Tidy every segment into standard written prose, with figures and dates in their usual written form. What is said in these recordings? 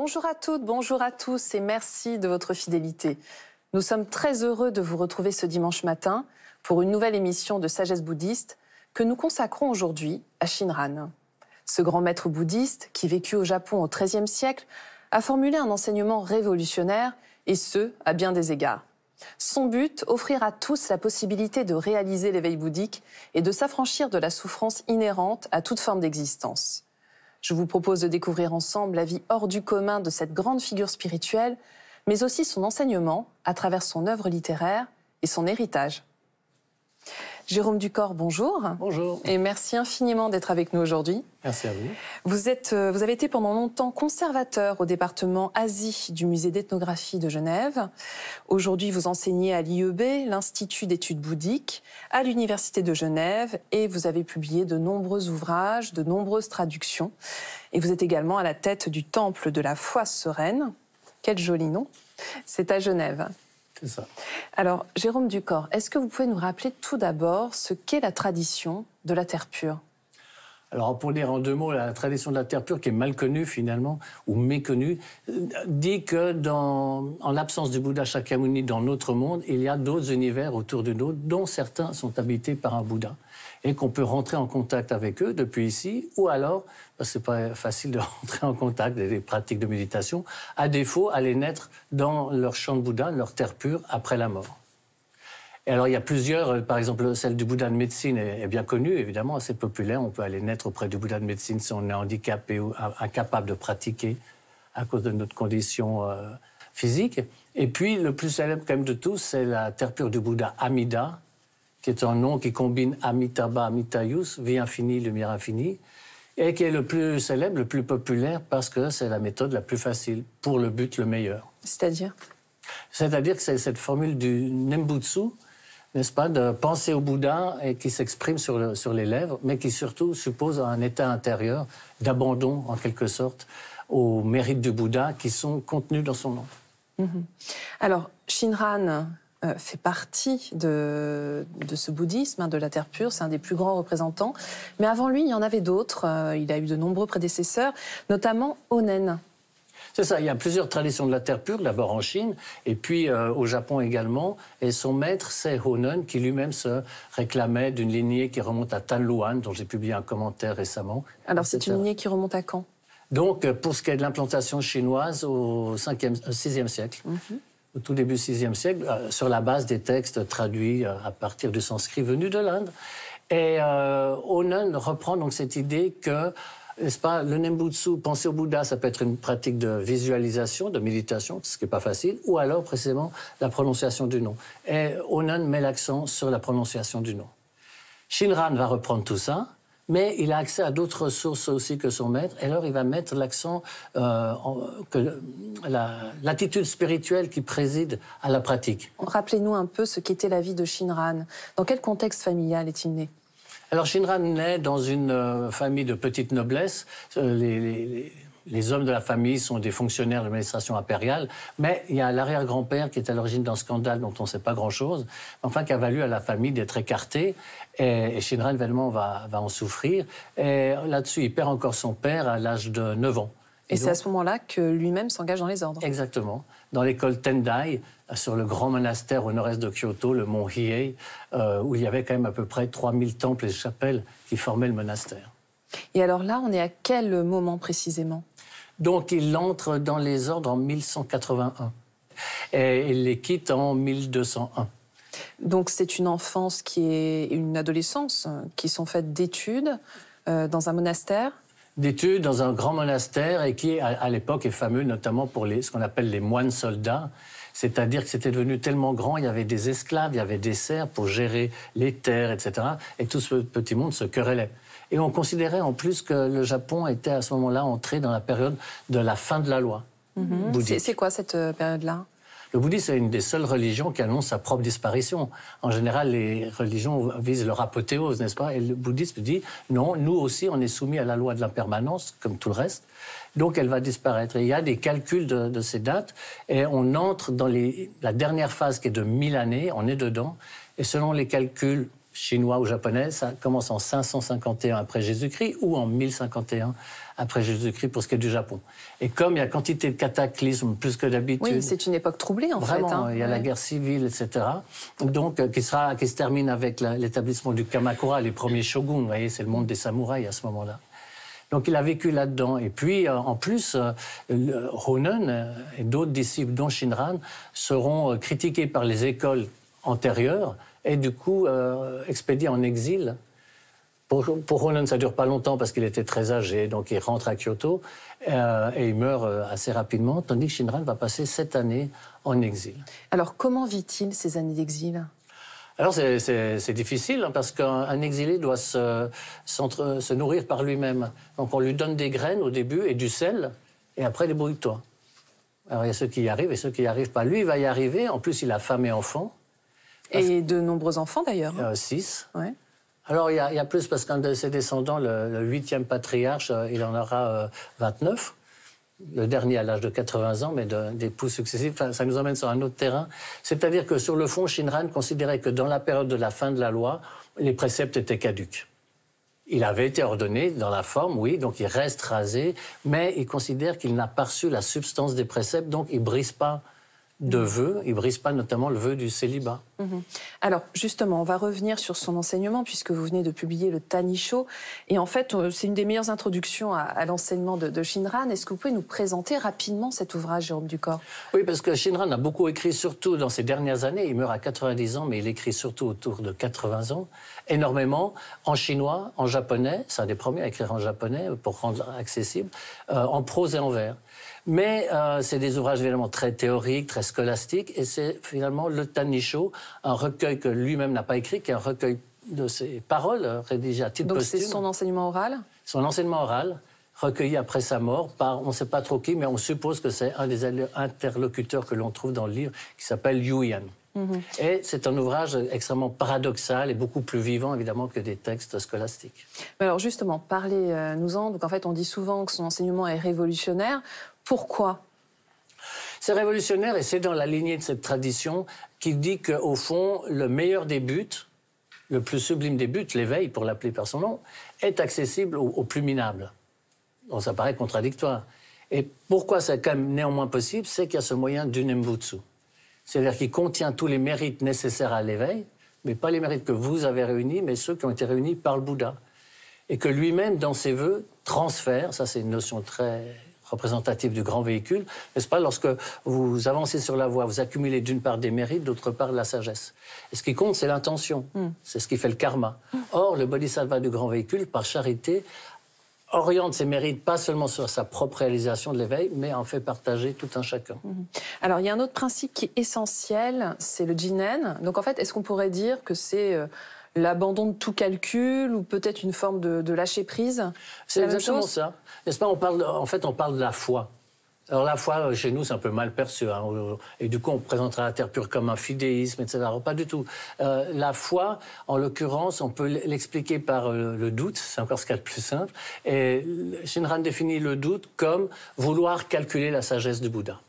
Bonjour à toutes, bonjour à tous et merci de votre fidélité. Nous sommes très heureux de vous retrouver ce dimanche matin pour une nouvelle émission de Sagesse bouddhiste que nous consacrons aujourd'hui à Shinran. Ce grand maître bouddhiste, qui vécut au Japon au XIIIe siècle, a formulé un enseignement révolutionnaire, et ce, à bien des égards. Son but, offrir à tous la possibilité de réaliser l'éveil bouddhique et de s'affranchir de la souffrance inhérente à toute forme d'existence. Je vous propose de découvrir ensemble la vie hors du commun de cette grande figure spirituelle, mais aussi son enseignement à travers son œuvre littéraire et son héritage. Jérôme Ducor, bonjour. Bonjour. Et merci infiniment d'être avec nous aujourd'hui. Merci à vous. Vous avez été pendant longtemps conservateur au département Asie du musée d'ethnographie de Genève. Aujourd'hui, vous enseignez à l'IEB, l'Institut d'études bouddhiques, à l'Université de Genève, et vous avez publié de nombreux ouvrages, de nombreuses traductions. Et vous êtes également à la tête du Temple de la foi sereine. Quel joli nom. C'est à Genève. C'est ça. Alors, Jérôme Ducor, est-ce que vous pouvez nous rappeler tout d'abord ce qu'est la tradition de la terre pure ? Alors, pour dire en deux mots, la tradition de la terre pure, qui est mal connue finalement, ou méconnue, dit que en l'absence du Bouddha Shakyamuni dans notre monde, il y a d'autres univers autour de nous, dont certains sont habités par un Bouddha. Et qu'on peut rentrer en contact avec eux depuis ici, ou alors, parce que c'est pas facile de rentrer en contact des pratiques de méditation, à défaut, aller naître dans leur champ de Bouddha, leur terre pure, après la mort. Et alors, il y a plusieurs, par exemple, celle du Bouddha de médecine est bien connue, évidemment, assez populaire. On peut aller naître auprès du Bouddha de médecine si on est handicapé ou incapable de pratiquer à cause de notre condition physique. Et puis, le plus célèbre quand même de tous, c'est la terre pure du Bouddha Amida, qui est un nom qui combine Amitabha, Amitayus, vie infinie, lumière infinie, et qui est le plus célèbre, le plus populaire, parce que c'est la méthode la plus facile, pour le but le meilleur. C'est-à-dire ? C'est-à-dire que c'est cette formule du Nembutsu, n'est-ce pas, de penser au Bouddha et qui s'exprime sur les lèvres, mais qui surtout suppose un état intérieur d'abandon, en quelque sorte, aux mérites du Bouddha qui sont contenus dans son nom. Alors, Shinran fait partie de ce bouddhisme, de la terre pure, c'est un des plus grands représentants. Mais avant lui, il y en avait d'autres. Il a eu de nombreux prédécesseurs, notamment Honen. C'est ça, il y a plusieurs traditions de la terre pure, d'abord en Chine, et puis au Japon également. Et son maître, c'est Honen, qui lui-même se réclamait d'une lignée qui remonte à Tanluan, dont j'ai publié un commentaire récemment. Alors, c'est une lignée qui remonte à quand ? Donc, pour ce qui est de l'implantation chinoise, au 6e siècle. Au tout début du VIe siècle, sur la base des textes traduits à partir du sanskrit venu de l'Inde. Et Honen reprend donc cette idée que, n'est-ce pas, le Nembutsu, penser au Bouddha, ça peut être une pratique de visualisation, de méditation, ce qui n'est pas facile, ou alors précisément la prononciation du nom. Et Honen met l'accent sur la prononciation du nom. Shinran va reprendre tout ça, mais il a accès à d'autres ressources aussi que son maître, et alors il va mettre l'accent que l'attitude spirituelle qui préside à la pratique. Rappelez-nous un peu ce qu'était la vie de Shinran. Dans quel contexte familial est-il né ? Alors Shinran naît dans une famille de petite noblesse. Les hommes de la famille sont des fonctionnaires de l'administration impériale, mais il y a l'arrière-grand-père qui est à l'origine d'un scandale dont on ne sait pas grand-chose, enfin qui a valu à la famille d'être écartée, et Shinran évidemment va en souffrir. Et là-dessus, il perd encore son père à l'âge de 9 ans. Et c'est à ce moment-là que lui-même s'engage dans les ordres. Exactement. Dans l'école Tendai, sur le grand monastère au nord-est de Kyoto, le mont Hiei, où il y avait quand même à peu près 3000 temples et chapelles qui formaient le monastère. Et alors là, on est à quel moment précisément ? Donc il entre dans les ordres en 1181 et il les quitte en 1201. Donc c'est une enfance une adolescence qui sont faites d'études dans un monastère ? D'études dans un grand monastère et qui, à l'époque, est fameux notamment pour ce qu'on appelle les moines soldats. C'est-à-dire que c'était devenu tellement grand, il y avait des esclaves, il y avait des serfs pour gérer les terres, etc. Et tout ce petit monde se querellait. Et on considérait en plus que le Japon était à ce moment-là entré dans la période de la fin de la loi bouddhique. C'est quoi cette période-là ? Le bouddhisme est une des seules religions qui annonce sa propre disparition. En général, les religions visent leur apothéose, n'est-ce pas ? Et le bouddhisme dit, non, nous aussi, on est soumis à la loi de l'impermanence, comme tout le reste. Donc, elle va disparaître. Et il y a des calculs de ces dates. Et on entre dans la dernière phase qui est de 1000 années, on est dedans. Et selon les calculs chinois ou japonais, ça commence en 551 après Jésus-Christ ou en 1051 après Jésus-Christ pour ce qui est du Japon. Et comme il y a quantité de cataclysmes plus que d'habitude... Oui, c'est une époque troublée en fait. Vraiment, il y a la guerre civile, etc. Donc, qui se termine avec l'établissement du Kamakura, les premiers shoguns, vous voyez, c'est le monde des samouraïs à ce moment-là. Donc il a vécu là-dedans. Et puis, en plus, Ronen et d'autres disciples, dont Shinran, seront critiqués par les écoles antérieures et du coup expédiés en exil. Pour Ronen, ça ne dure pas longtemps parce qu'il était très âgé, donc il rentre à Kyoto et il meurt assez rapidement, tandis que Shinran va passer 7 années en exil. Alors comment vit-il ces années d'exil ? Alors c'est difficile hein, parce qu'un exilé doit se nourrir par lui-même. Donc on lui donne des graines au début et du sel, et après débrouille-toi. Alors il y a ceux qui y arrivent et ceux qui n'y arrivent pas. Lui, il va y arriver, en plus il a femme et enfants. Et de nombreux enfants d'ailleurs. 6. Ouais. Alors il y a plus parce qu'un de ses descendants, le 8e patriarche, il en aura 29. Le dernier à l'âge de 80 ans, mais d'époux successifs. Enfin, ça nous emmène sur un autre terrain. C'est-à-dire que sur le fond, Shinran considérait que dans la période de la fin de la loi, les préceptes étaient caducs. Il avait été ordonné dans la forme, oui, donc il reste rasé, mais il considère qu'il n'a pas reçu la substance des préceptes, donc il ne brise pas de vœux, il ne brise pas notamment le vœu du célibat. Alors justement, on va revenir sur son enseignement puisque vous venez de publier le Tanisho. Et en fait, c'est une des meilleures introductions à l'enseignement de Shinran. Est-ce que vous pouvez nous présenter rapidement cet ouvrage, Jérôme Ducor ? Oui, parce que Shinran a beaucoup écrit, surtout dans ces dernières années. Il meurt à 90 ans, mais il écrit surtout autour de 80 ans. Énormément, en chinois, en japonais. C'est un des premiers à écrire en japonais pour rendre accessible, en prose et en vers. Mais c'est des ouvrages évidemment très théoriques, très scolastiques, et c'est finalement le Tanisho, un recueil que lui-même n'a pas écrit, qui est un recueil de ses paroles rédigées à titre posthume. Donc c'est son enseignement oral ? Son enseignement oral, recueilli après sa mort par on ne sait pas trop qui, mais on suppose que c'est un des interlocuteurs que l'on trouve dans le livre, qui s'appelle Yuyan. Et c'est un ouvrage extrêmement paradoxal et beaucoup plus vivant, évidemment, que des textes scolastiques. Alors justement, parlez-nous-en. Donc en fait, on dit souvent que son enseignement est révolutionnaire. Pourquoi ? C'est révolutionnaire et c'est dans la lignée de cette tradition qui dit qu'au fond, le meilleur des buts, le plus sublime des buts, l'éveil, pour l'appeler par son nom, est accessible aux plus minables. Donc ça paraît contradictoire. Et pourquoi c'est quand même néanmoins possible ? C'est qu'il y a ce moyen du Nembutsu. C'est-à-dire qu'il contient tous les mérites nécessaires à l'éveil, mais pas les mérites que vous avez réunis, mais ceux qui ont été réunis par le Bouddha. Et que lui-même, dans ses vœux, transfère, ça c'est une notion très représentative du grand véhicule, n'est-ce pas, lorsque vous avancez sur la voie, vous accumulez d'une part des mérites, d'autre part de la sagesse. Et ce qui compte, c'est l'intention, c'est ce qui fait le karma. Or, le bodhisattva du grand véhicule, par charité, oriente ses mérites pas seulement sur sa propre réalisation de l'éveil, mais en fait partager tout un chacun. Alors, il y a un autre principe qui est essentiel, c'est le jinen. Donc, en fait, est-ce qu'on pourrait dire que c'est l'abandon de tout calcul ou peut-être une forme de lâcher-prise ? C'est exactement ça. N'est-ce pas, on parle de la foi. Alors la foi, chez nous, c'est un peu mal perçu. Hein, et du coup, on présentera la terre pure comme un fidéisme, etc. Alors, pas du tout. La foi, en l'occurrence, on peut l'expliquer par le doute. C'est encore ce qu'il y a de plus simple. Et Shinran définit le doute comme vouloir calculer la sagesse du Bouddha.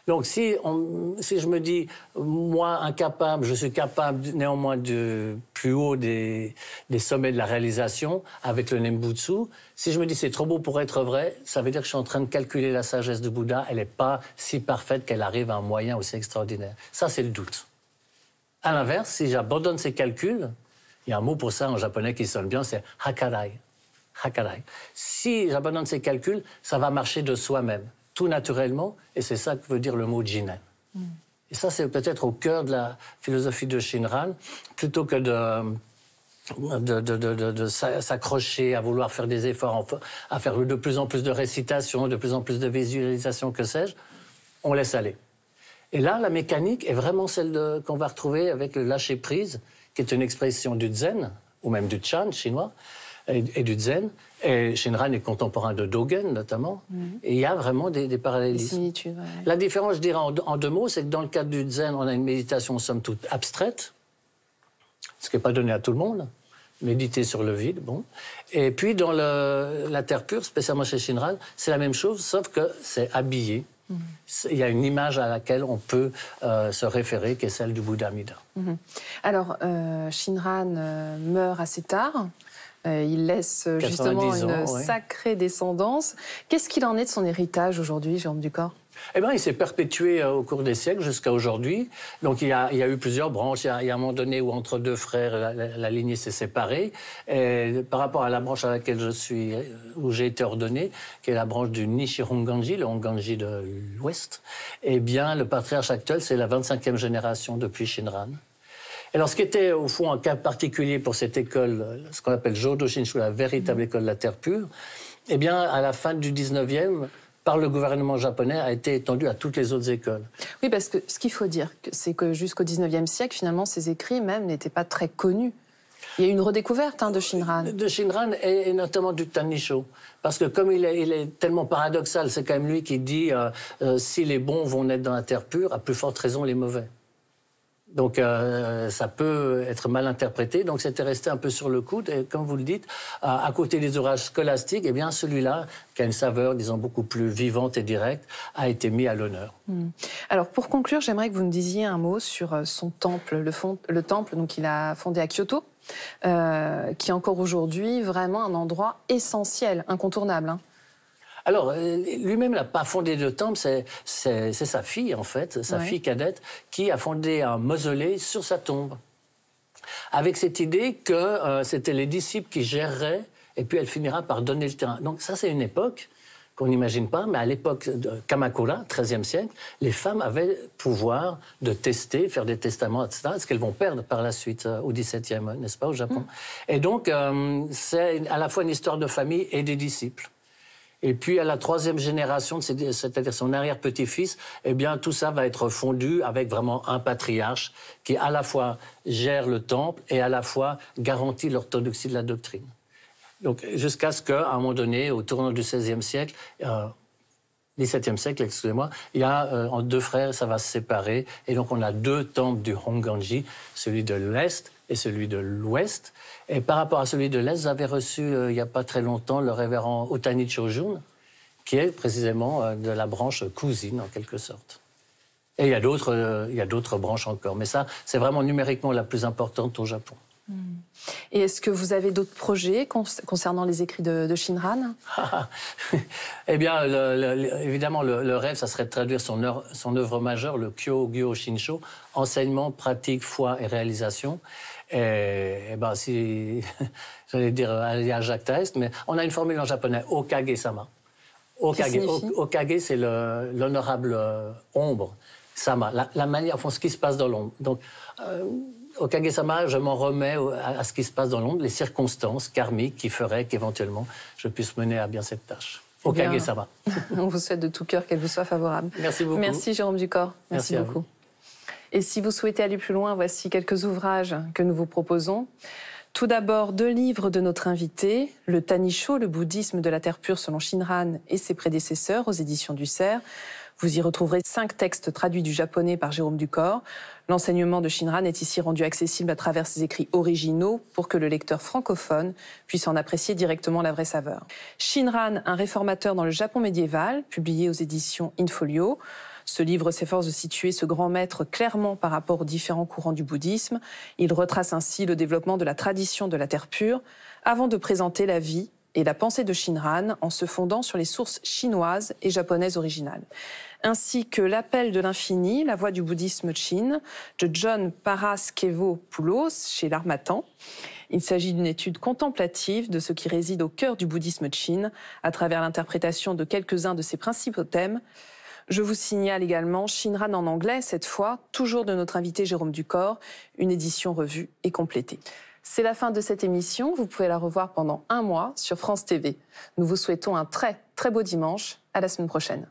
Donc si je me dis, moi, incapable, je suis capable néanmoins du plus haut des sommets de la réalisation avec le Nembutsu, si je me dis c'est trop beau pour être vrai, ça veut dire que je suis en train de calculer la sagesse du Bouddha, elle n'est pas si parfaite qu'elle arrive à un moyen aussi extraordinaire. Ça, c'est le doute. À l'inverse, si j'abandonne ces calculs, il y a un mot pour ça en japonais qui sonne bien, c'est hakarai. Hakarai. Si j'abandonne ces calculs, ça va marcher de soi-même, tout naturellement, et c'est ça que veut dire le mot jinen. Et ça, c'est peut-être au cœur de la philosophie de Shinran, plutôt que de s'accrocher à vouloir faire des efforts, à faire de plus en plus de récitations, de plus en plus de visualisations, que sais-je, on laisse aller. Et là, la mécanique est vraiment celle qu'on va retrouver avec le lâcher-prise, qui est une expression du zen, ou même du chan chinois, et du zen. Et Shinran est contemporain de Dogen, notamment. Et il y a vraiment des parallélismes. Des similitudes, ouais. La différence, je dirais, en deux mots, c'est que dans le cadre du zen, on a une méditation, somme toute, abstraite, ce qui n'est pas donné à tout le monde. Méditer sur le vide, bon. Et puis, dans la terre pure, spécialement chez Shinran, c'est la même chose, sauf que c'est habillé Il y a une image à laquelle on peut se référer, qui est celle du Bouddha Amida. Alors, Shinran meurt assez tard. Il laisse justement une sacrée descendance. Qu'est-ce qu'il en est de son héritage aujourd'hui, Jérôme Ducor? Eh bien, il s'est perpétué au cours des siècles jusqu'à aujourd'hui. Donc, il y a eu plusieurs branches. Il y a un moment donné où, entre deux frères, la lignée s'est séparée. Et par rapport à la branche à laquelle où j'ai été ordonné, qui est la branche du Nishi-Honganji, le Honganji de l'Ouest, eh bien, le patriarche actuel, c'est la 25e génération depuis Shinran. Alors, ce qui était, au fond, un cas particulier pour cette école, ce qu'on appelle Jodo Shinshu, la véritable école de la terre pure, eh bien, à la fin du 19e, par le gouvernement japonais, a été étendu à toutes les autres écoles. Oui, parce que ce qu'il faut dire, c'est que jusqu'au 19e siècle, finalement, ces écrits même n'étaient pas très connus. Il y a eu une redécouverte de Shinran. De Shinran et notamment du Tanisho. Parce que comme il est tellement paradoxal, c'est quand même lui qui dit si les bons vont naître dans la terre pure, à plus forte raison les mauvais. Donc ça peut être mal interprété. Donc c'était resté un peu sur le coude. Et comme vous le dites, à côté des ouvrages scolastiques, eh bien celui-là, qui a une saveur, disons, beaucoup plus vivante et directe, a été mis à l'honneur. Alors pour conclure, j'aimerais que vous nous disiez un mot sur son temple, le temple qu'il a fondé à Kyoto, qui est encore aujourd'hui vraiment un endroit essentiel, incontournable. Alors, lui-même n'a pas fondé de temple, c'est sa fille, en fait, sa fille cadette, qui a fondé un mausolée sur sa tombe. Avec cette idée que c'était les disciples qui géreraient, et puis elle finira par donner le terrain. Donc ça, c'est une époque qu'on n'imagine pas, mais à l'époque de Kamakura, 13e siècle, les femmes avaient le pouvoir de tester, faire des testaments, etc., ce qu'elles vont perdre par la suite au 17e, n'est-ce pas, au Japon. Et donc, c'est à la fois une histoire de famille et des disciples. Et puis, à la 3e génération, c'est-à-dire son arrière-petit-fils, eh bien, tout ça va être fondu avec vraiment un patriarche qui, à la fois, gère le temple et à la fois garantit l'orthodoxie de la doctrine. Donc, jusqu'à ce qu'à un moment donné, au tournant du XVIe siècle, 17e siècle, excusez-moi, il y a en deux frères, ça va se séparer. Et donc, on a deux temples du Honganji, celui de l'Est et celui de l'Ouest. Et par rapport à celui de l'Est, vous avez reçu, il n'y a pas très longtemps, le révérend Otani Chojun, qui est précisément de la branche cousine, en quelque sorte. Et il y a d'autres branches encore. Mais ça, c'est vraiment numériquement la plus importante au Japon. Et est-ce que vous avez d'autres projets concernant les écrits de Shinran? Eh bien, évidemment, le rêve, ça serait de traduire son œuvre majeure, le Kyo-Gyo Shinsho, enseignement, pratique, foi et réalisation. Et ben, si, j'allais dire à Jacques Taest, mais on a une formule en japonais, Okage-sama. Okage, c'est l'honorable ombre. Sama, la manière, enfin, ce qui se passe dans l'ombre. Donc, Okage-sama, je m'en remets à ce qui se passe dans l'ombre, les circonstances karmiques qui feraient qu'éventuellement je puisse mener à bien cette tâche. Okage-sama. On vous souhaite de tout cœur qu'elle vous soit favorable. Merci beaucoup. Merci Jérôme Ducor. Merci beaucoup. Et si vous souhaitez aller plus loin, voici quelques ouvrages que nous vous proposons. Tout d'abord, 2 livres de notre invité, le Tanisho, le bouddhisme de la terre pure selon Shinran et ses prédécesseurs aux éditions du Cerf. Vous y retrouverez 5 textes traduits du japonais par Jérôme Ducor. L'enseignement de Shinran est ici rendu accessible à travers ses écrits originaux pour que le lecteur francophone puisse en apprécier directement la vraie saveur. Shinran, un réformateur dans le Japon médiéval, publié aux éditions InFolio. Ce livre s'efforce de situer ce grand maître clairement par rapport aux différents courants du bouddhisme. Il retrace ainsi le développement de la tradition de la terre pure avant de présenter la vie et la pensée de Shinran en se fondant sur les sources chinoises et japonaises originales. Ainsi que L'appel de l'infini, la voie du bouddhisme Chin, de John Paraskevopoulos chez l'Harmattan. Il s'agit d'une étude contemplative de ce qui réside au cœur du bouddhisme Chin à travers l'interprétation de quelques-uns de ses principaux thèmes. Je vous signale également Shinran en anglais, cette fois, toujours de notre invité Jérôme Ducor, une édition revue et complétée. C'est la fin de cette émission. Vous pouvez la revoir pendant 1 mois sur France TV. Nous vous souhaitons un très, très beau dimanche. À la semaine prochaine.